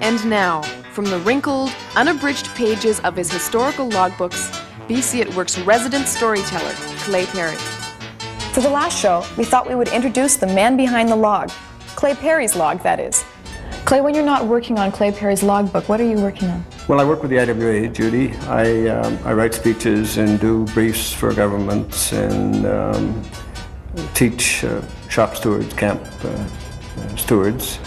And now, from the wrinkled, unabridged pages of his historical logbooks, BC at Work's resident storyteller, Clay Perry. For the last show, we thought we would introduce the man behind the log. Clay Perry's log, that is. Clay, when you're not working on Clay Perry's logbook, what are you working on? Well, I work with the IWA, Judy. I write speeches and do briefs for governments and teach shop stewards, camp stewards,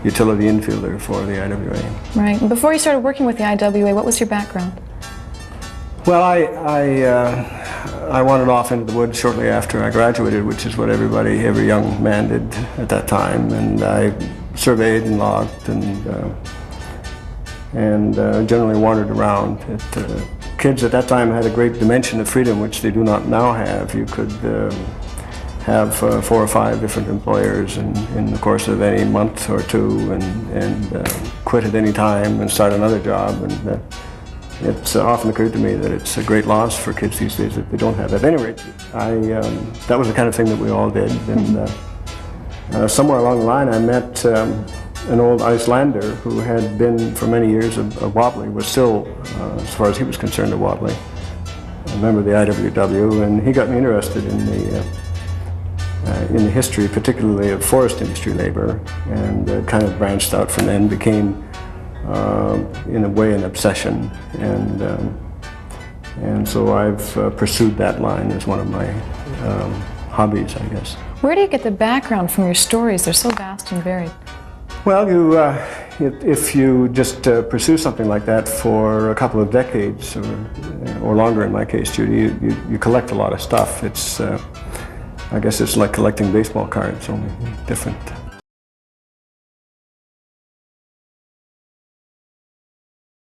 utility infielder for the IWA. Right. And before you started working with the IWA, what was your background? Well, I wandered off into the woods shortly after I graduated, which is what every young man did at that time, and I surveyed and logged and generally wandered around. Kids at that time had a great dimension of freedom, which they do not now have. You could have 4 or 5 different employers in the course of any month or two, and quit at any time and start another job. And it's often occurred to me that it's a great loss for kids these days that they don't have that. At any rate, that was the kind of thing that we all did. And somewhere along the line, I met an old Icelander who had been for many years a wobbly, was still, as far as he was concerned, a wobbly, a member of the IWW, and he got me interested in the history, particularly of forest industry labor, and kind of branched out from then, became in a way an obsession, and so I've pursued that line as one of my hobbies, I guess. Where do you get the background from your stories? They're so vast and varied. Well, if you just pursue something like that for a couple of decades, or longer in my case, Judy, you collect a lot of stuff. It's, I guess it's like collecting baseball cards, only different.